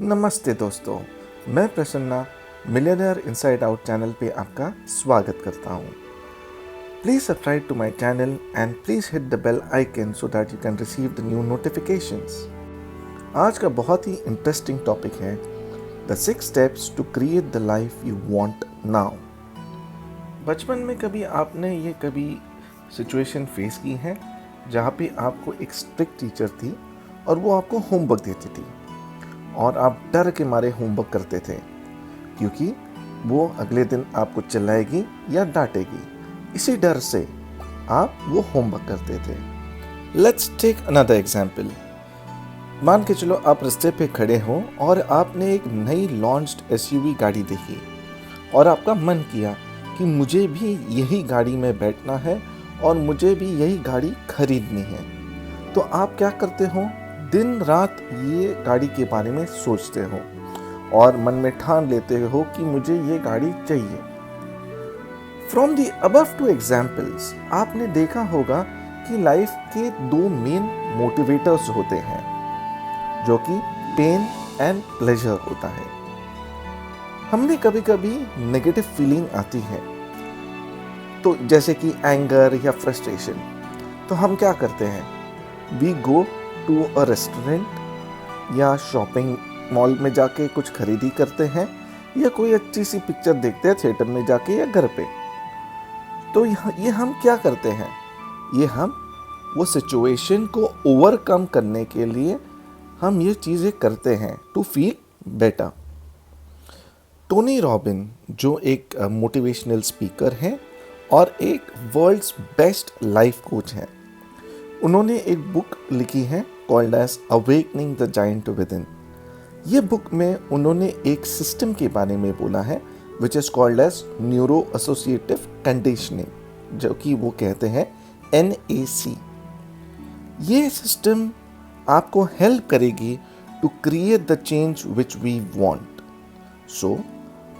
नमस्ते दोस्तों, मैं Prasanna millionaire inside out channel पे आपका स्वागत करता हूँ। Please subscribe to my channel and please hit the bell icon so that you can receive the new notifications. आज का बहुत ही इंटरेस्टिंग टॉपिक है the 6 steps to create the life you want now. बचपन में कभी आपने ये सिचुएशन फेस की है जहाँ पे आपको एक स्ट्रिक्ट टीचर थी और वो आपको होमवर्क देती थी और आप डर के मारे होमवर्क करते थे क्योंकि वो अगले दिन आपको चिल्लाएगी या डांटेगी। इसी डर से आप वो होमवर्क करते थे। Let's take another example. मान के चलो आप रास्ते पे खड़े हो और आपने एक नई लॉन्च्ड एसयूवी गाड़ी देखी और आपका मन किया कि मुझे भी यही गाड़ी में बैठना है और मुझे भी यही गाड़ी खरीदनी है। तो आप क्या करते हो? दिन रात ये गाड़ी के बारे में सोचते हो और मन में ठान लेते हो कि मुझे ये गाड़ी चाहिए। From the above two examples आपने देखा होगा कि लाइफ के 2 मेन मोटिवेटर्स होते हैं जो कि पेन एंड प्लेजर होता है। हमने कभी कभी नेगेटिव फीलिंग आती है तो जैसे कि एंगर या फ्रस्ट्रेशन, तो हम क्या करते हैं? We go to a restaurant या शॉपिंग मॉल में जाके कुछ खरीदी करते हैं या कोई अच्छी सी पिक्चर देखते हैं थिएटर में जाके या घर पे। तो ये हम क्या करते हैं? ये हम वो सिचुएशन को ओवरकम करने के लिए हम ये चीज़ें करते हैं to feel better. Tony Robbin जो एक मोटिवेशनल स्पीकर हैं और एक वर्ल्ड्स बेस्ट लाइफ कोच हैं, उन्होंने एक बुक लिखी है called as awakening the giant within. ये बुक में उन्होंने एक सिस्टम के बारे में बोला है which is called as neuro associative conditioning, जो कि वो कहते हैं NAC। ये सिस्टम आपको हेल्प करेगी to create the change which we want. So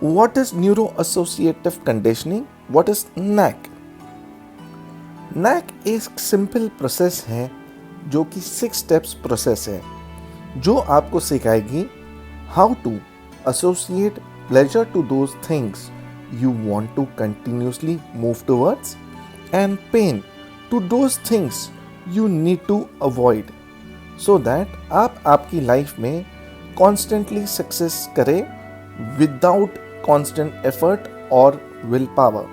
what is neuro associative conditioning? What is NAC? NAC एक सिंपल प्रोसेस है जो कि 6 स्टेप्स प्रोसेस है जो आपको सिखाएगी how to associate pleasure to those things you want to continuously move towards and pain to those things you need to avoid, so that आप आपकी लाइफ में कॉन्स्टेंटली सक्सेस करें विदाउट कॉन्स्टेंट एफर्ट और will power.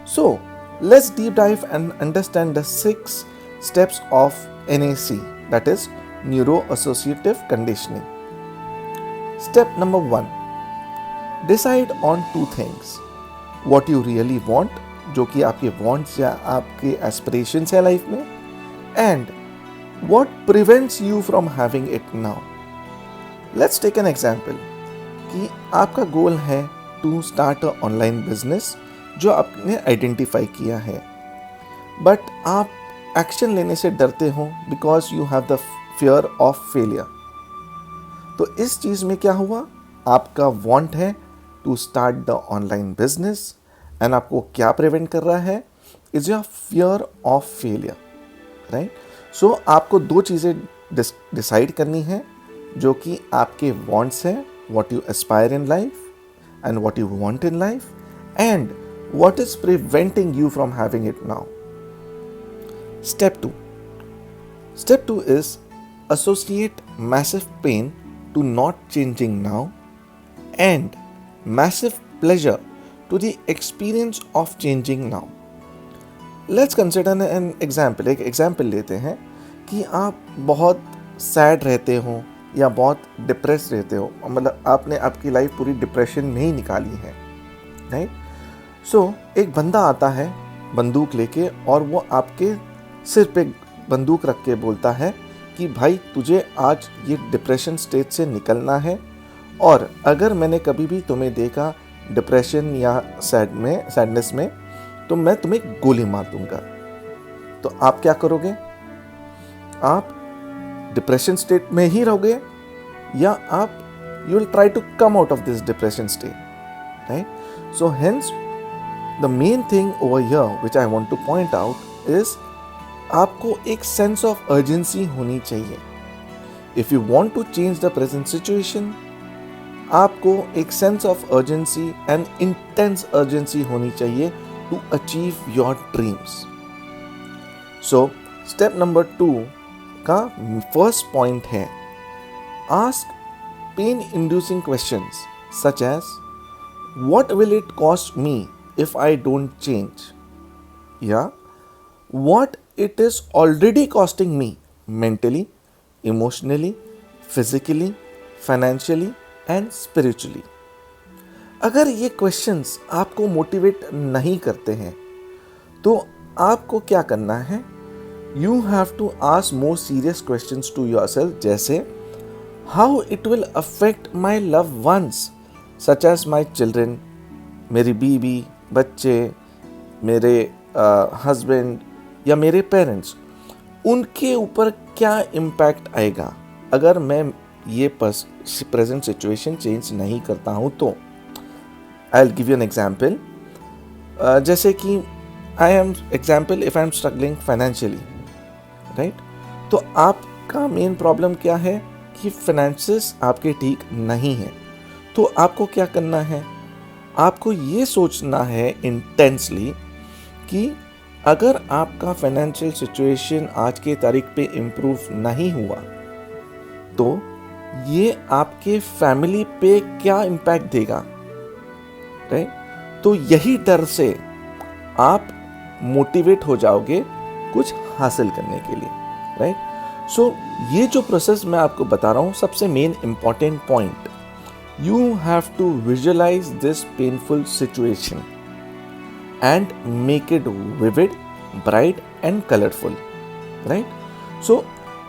So let's deep dive and understand the 6 steps of NAC, that is Neuro Associative Conditioning. Step number 1, decide on 2 things. What you really want, जो कि आपके wants या आपके aspirations है life में, and what prevents you from having it now. Let's take an example कि आपका गोल है to start a online business जो आपने आइडेंटिफाई किया है, बट आप एक्शन लेने से डरते हो because you have the fear of failure. तो इस चीज़ में क्या हुआ? आपका वांट है to start the online business and आपको क्या प्रिवेंट कर रहा है? Is your fear of failure, right? So आपको 2 चीज़ें डिसाइड करनी है जो कि आपके वांट्स हैं, what you Aspire in life and what you want in life, and what is preventing you from having it now. Step 2. Step 2 is associate massive pain to not changing now and massive pleasure to the experience of changing now. Let's consider an example. एक example लेते हैं कि आप बहुत sad रहते हो या बहुत डिप्रेस रहते हो, मतलब आपने आपकी लाइफ पूरी डिप्रेशन में ही निकाली है, राइट? सो एक बंदा आता है बंदूक लेके और वो आपके सिर पे बंदूक रख के बोलता है कि भाई तुझे आज ये डिप्रेशन स्टेज से निकलना है और अगर मैंने कभी भी तुम्हें देखा डिप्रेशन या सैडनेस में तो मैं तुम्हें गोली मार दूंगा। तो आप क्या करोगे? आप डिप्रेशन स्टेट में ही रहोगे या आप you will try to come out of this depression state, right? So hence the main thing over here which I want to point out is आपको एक सेंस ऑफ अर्जेंसी होनी चाहिए if you want to change the present situation, आपको एक sense of urgency and intense urgency होनी चाहिए to achieve your dreams. So step number 2 का first point है, ask pain inducing questions such as what will it cost me if I don't change, या what it is already costing me mentally, emotionally, physically, financially and spiritually. अगर ये questions आपको motivate नहीं करते हैं तो आपको क्या करना है, you have to ask more serious questions to yourself, जैसे how it will affect my love ones such as my children, मेरी बीवी, बच्चे, मेरे हस्बैंड या मेरे पेरेंट्स, उनके ऊपर क्या इम्पैक्ट आएगा अगर मैं ये प्रेजेंट सिचुएशन चेंज नहीं करता हूँ तो। आई will give you an example, जैसे कि if I am struggling financially, right, तो आपका मेन प्रॉब्लम क्या है कि फाइनेंसेस आपके ठीक नहीं है। तो आपको क्या करना है, आपको ये सोचना है इंटेंसली कि अगर आपका फाइनेंशियल सिचुएशन आज के तारीख पे इम्प्रूव नहीं हुआ तो ये आपके फैमिली पे क्या इम्पैक्ट देगा, राइट। तो यही डर से आप मोटिवेट हो जाओगे कुछ हासिल करने के लिए, राइट। सो ये जो प्रोसेस मैं आपको बता रहा हूँ, सबसे main important point, you have to visualise this painful situation and make it vivid, bright and colorful, right? So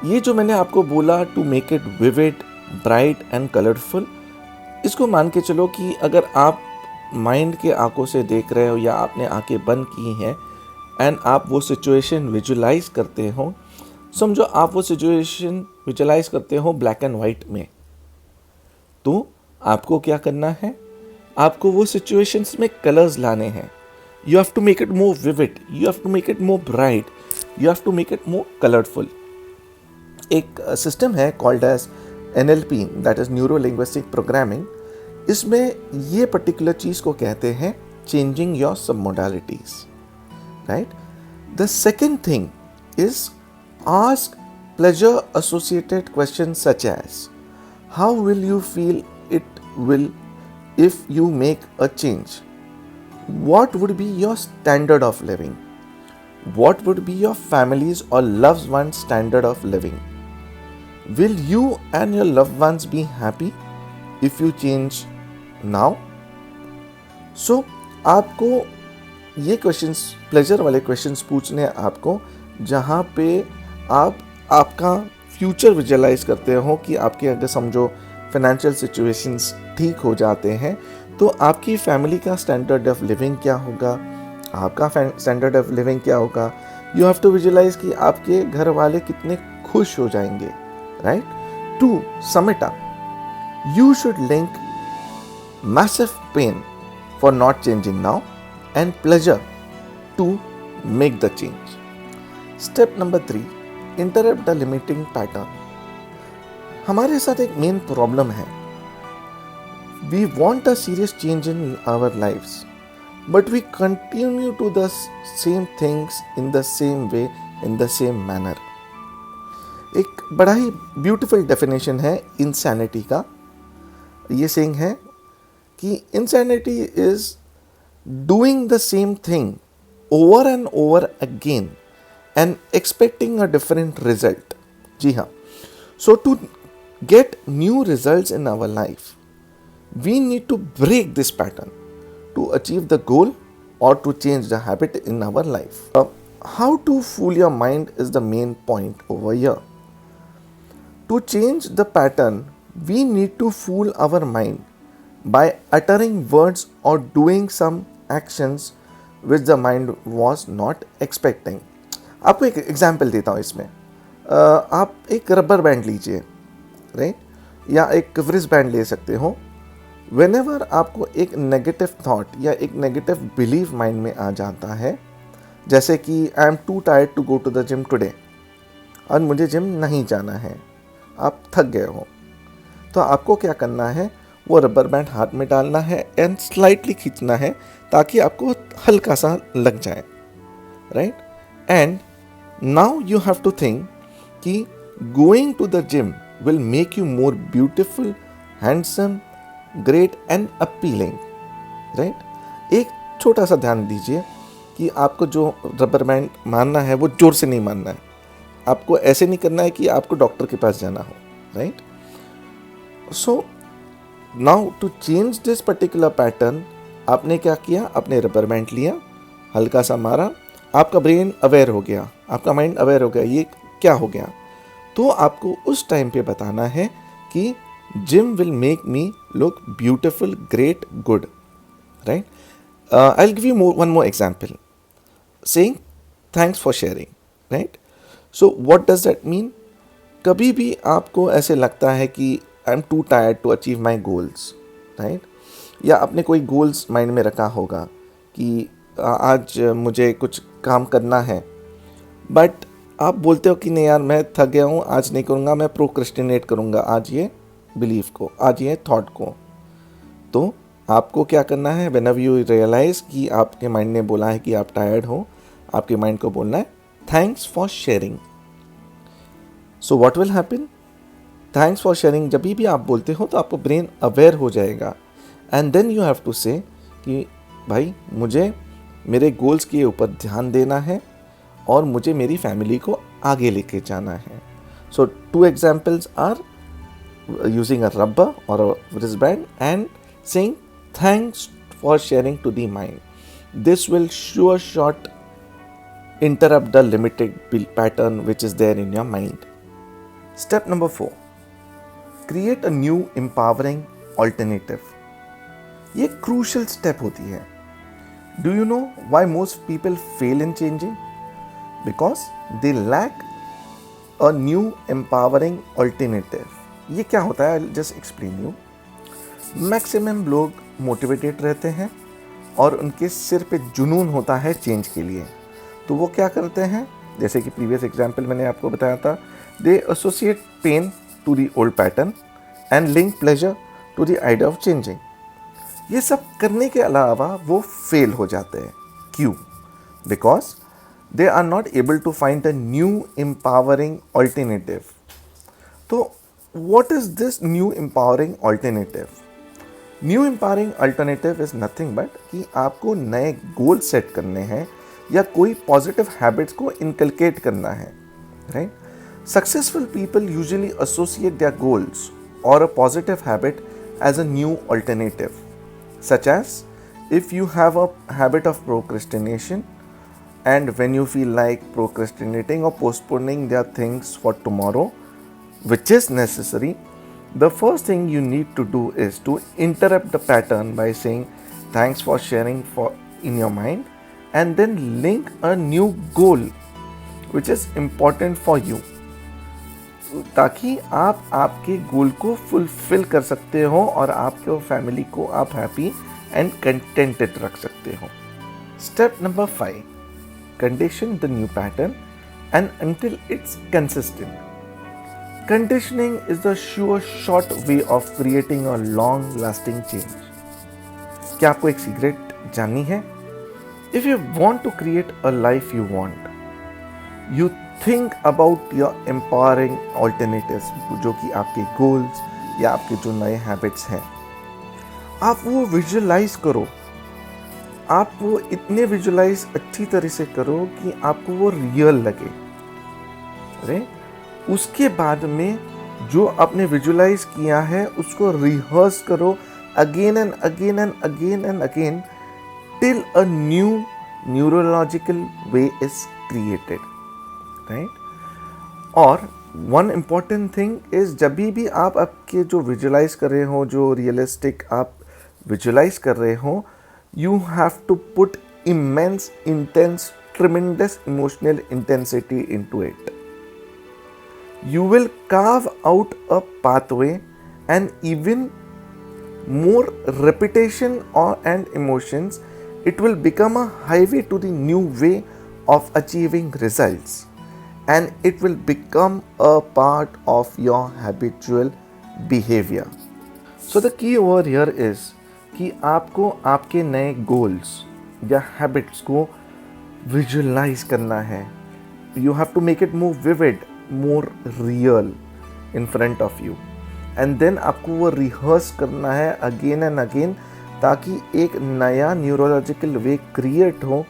ये जो मैंने आपको बोला to make it vivid, bright and colorful, इसको मान के चलो कि अगर आप माइंड के आंखों से देख रहे हो या आपने आंखें बंद की हैं एंड आप वो सिचुएशन विजुलाइज करते हो, समझो आप वो सिचुएशन विजुलाइज करते हो ब्लैक एंड वाइट में, तो आपको क्या करना है, आपको वो सिचुएशंस में कलर्स लाने हैं। You have to make it more vivid, you have to make it more bright, you have to make it more colorful. एक सिस्टम है called as NLP, that is Neuro Linguistic Programming. इसमें ये particular चीज़ को कहते हैं changing your submodalities, right? The second thing is ask pleasure associated questions such as how will you feel it will if you make a change? What would be your standard of living? What would be your family's or loved ones' standard of living? Will you and your loved ones be happy if you change now? So, आपको ये questions, pleasure वाले questions पूछने हैं आपको, जहाँ पे आप आपका फ्यूचर विजुअलाइज करते हो कि आपके अगर समझो फाइनेंशियल सिचुएशंस ठीक हो जाते हैं तो आपकी फैमिली का स्टैंडर्ड ऑफ लिविंग क्या होगा, आपका स्टैंडर्ड ऑफ लिविंग क्या होगा। यू हैव टू विजुअलाइज कि आपके घर वाले कितने खुश हो जाएंगे, right. To sum it up, you should link massive pain for not changing now and pleasure to make the change. Step number 3, interrupt the limiting pattern. हमारे साथ एक मेन प्रॉब्लम है, we want a serious change in our lives, but we continue to the same things in the same way, in the same manner. एक बड़ा ही beautiful definition है insanity का। ये सेइंग है कि insanity is doing the same thing over and over again and expecting a different result. जी हाँ, so to get new results in our life, we need to break this pattern to achieve the goal or to change the habit in our life. How to fool your mind is the main point over here. To change the pattern, we need to fool our mind by uttering words or doing some actions which the mind was not expecting. आपको एक example देता हूँ इसमें। आप एक rubber band लीजिए, right, या एक रिस्ट बैंड ले सकते हो। Whenever आपको एक नेगेटिव थॉट या एक नेगेटिव बिलीव माइंड में आ जाता है, जैसे कि I am too tired to go to the gym today, और मुझे जिम नहीं जाना है, आप थक गए हो, तो आपको क्या करना है, वो रबर बैंड हाथ में डालना है एंड स्लाइटली खींचना है ताकि आपको हल्का सा लग जाए, right. And now you have to think कि going to the gym will make you more beautiful, handsome, great and appealing, right. एक छोटा सा ध्यान दीजिए कि आपको जो रबर बैंड मारना है वो जोर से नहीं मारना है, आपको ऐसे नहीं करना है कि आपको डॉक्टर के पास जाना हो, right. So now to change this particular pattern, आपने क्या किया, आपने रबर बैंड लिया, हल्का सा मारा, आपका ब्रेन अवेयर हो गया, आपका माइंड अवेयर हो गया ये क्या हो गया, तो आपको उस टाइम पे बताना है कि gym will make me look beautiful, great, good, right. I will give you one more example, saying thanks for sharing, right. So what does that mean, कभी भी आपको ऐसे लगता है कि I am too tired to achieve my goals, right, या आपने कोई गोल्स माइंड में रखा होगा कि आज मुझे कुछ काम करना है, बट आप बोलते हो कि नहीं यार मैं थक गया हूँ, आज नहीं करूँगा, मैं प्रोक्रेस्टिनेट करूँगा आज ये बिलीफ को, आज ये थॉट को। तो आपको क्या करना है, व्हेनेवर यू रियलाइज कि आपके माइंड ने बोला है कि आप टायर्ड हो, आपके माइंड को बोलना है thanks for sharing. So what will happen, thanks for sharing जब भी आप बोलते हो तो आपको ब्रेन अवेयर हो जाएगा, and then you have to say कि भाई मुझे मेरे गोल्स के ऊपर ध्यान देना है और मुझे मेरी फैमिली को आगे लेके जाना है। So 2 examples are using a rubber और a wristband and saying thanks for sharing to the mind. This will sure shot interrupt the limited pattern which is there in your mind. Step number 4. Create a new empowering alternative. ये crucial step होती है. Do you know why most people fail in changing? Because they lack a new empowering alternative. ये क्या होता है? I'll just explain you. Maximum लोग motivated रहते हैं और उनके सिर पे जुनून होता है चेंज के लिए, तो वो क्या करते हैं, जैसे कि प्रीवियस एग्जाम्पल मैंने आपको बताया था, they associate pain to the old pattern and link pleasure to the idea of changing. ये सब करने के अलावा वो फेल हो जाते हैं. क्यों? Because they are not able to find a new empowering alternative. तो what is this new empowering alternative? New empowering alternative is nothing but कि आपको नए गोल सेट करने हैं या कोई पॉजिटिव हैबिट्स को इनकलकेट करना है, right? Successful people usually associate their goals और a positive habit as a new alternative, such as if you have a habit of procrastination and when you feel like procrastinating or postponing their things for tomorrow which is necessary, the first thing you need to do is to interrupt the pattern by saying thanks for sharing for in your mind and then link a new goal which is important for you, ताकि आप आपके गोल को fulfil कर सकते हो और आपके family को आप हैप्पी एंड कंटेंटेड रख सकते हो. Step number 5. Condition the new pattern and until it's consistent. Conditioning is the sure short way of creating a long lasting change. क्या आपको एक सीक्रेट जाननी है? If you want to create a life you want, you think about your empowering alternatives, जो कि आपके goals या आपके जो नए हैबिट्स हैं, आप वो विजुअलाइज करो. आप वो इतने विजुअलाइज अच्छी तरह से करो कि आपको वो रियल लगे. राइट? उसके बाद में जो आपने विजुअलाइज किया है उसको रिहर्स करो again and again and again and again till a new neurological way is created, right? और वन इम्पॉर्टेंट थिंग इज, जब भी आप आपके जो विजुअलाइज कर रहे हो, जो रियलिस्टिक आप विजुअलाइज कर रहे हो, you have to put immense, intense, tremendous emotional intensity into it. You will carve out a pathway and even more repetition and emotions, it will become a highway to the new way of achieving results. and it will become a part of your habitual behavior. So the key over here is कि आपको आपके नए goals या habits को visualise करना है. You have to make it more vivid, more real in front of you. And then आपको वो रिहर्स करना है अगेन एंड अगेन, ताकि एक नया न्यूरोलॉजिकल वे क्रिएट हो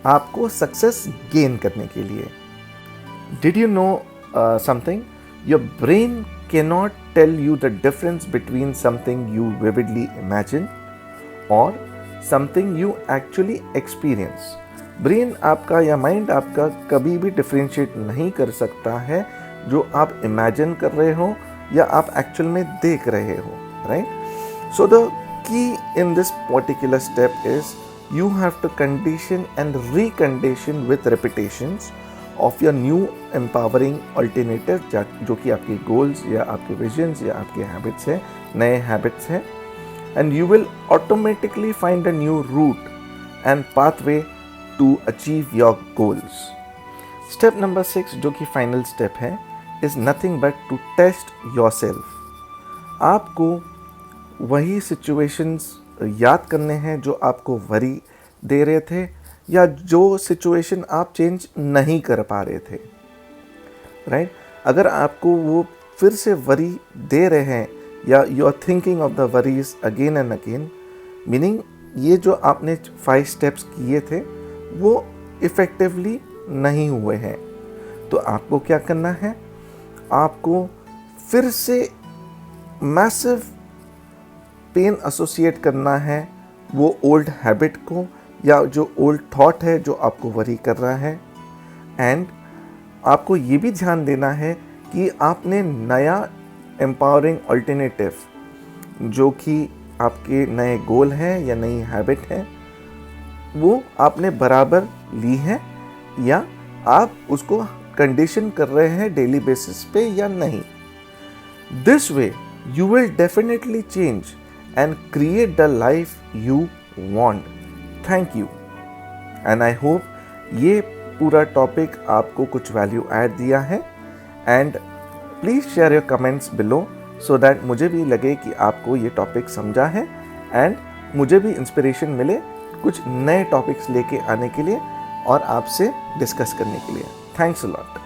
आपको सक्सेस गेन करने के लिए. Did you know something? Your brain cannot tell you the difference between something you vividly imagine or something you actually experience. Brain आपका या माइंड आपका कभी भी डिफ्रेंशिएट नहीं कर सकता है जो आप इमेजिन कर रहे हो या आप एक्चुअल में देख रहे हो, right? So the key in this particular step is you have to condition and recondition with repetitions of your new empowering alternative, जो कि आपके goals या आपके visions या आपके habits है, नए habits हैं, and you will automatically find a new route and pathway to achieve your goals. Step number 6, जो कि final step है, is nothing but to test yourself. आपको वही situations याद करने हैं जो आपको वरी दे रहे थे या जो सिचुएशन आप चेंज नहीं कर पा रहे थे, राइट? अगर आपको वो फिर से वरी दे रहे हैं या you are thinking of the worries again and again, meaning ये जो आपने 5 स्टेप्स किए थे वो इफ़ेक्टिवली नहीं हुए हैं. तो आपको क्या करना है? आपको फिर से मैसिव पेन एसोसिएट करना है वो ओल्ड हैबिट को या जो ओल्ड थॉट है जो आपको वरी कर रहा है. एंड आपको ये भी ध्यान देना है कि आपने नया एम्पावरिंग अल्टरनेटिव जो कि आपके नए गोल हैं या नई हैबिट है वो आपने बराबर ली है या आप उसको कंडीशन कर रहे हैं डेली बेसिस पे या नहीं. This way you will definitely change and create the life you want. Thank you. And I hope ये पूरा टॉपिक आपको कुछ वैल्यू ऐड दिया है. And please share your comments below so that मुझे भी लगे कि आपको ये टॉपिक समझा है एंड मुझे भी इंस्पिरेशन मिले कुछ नए टॉपिक्स लेके आने के लिए और आपसे डिस्कस करने के लिए. Thanks a lot.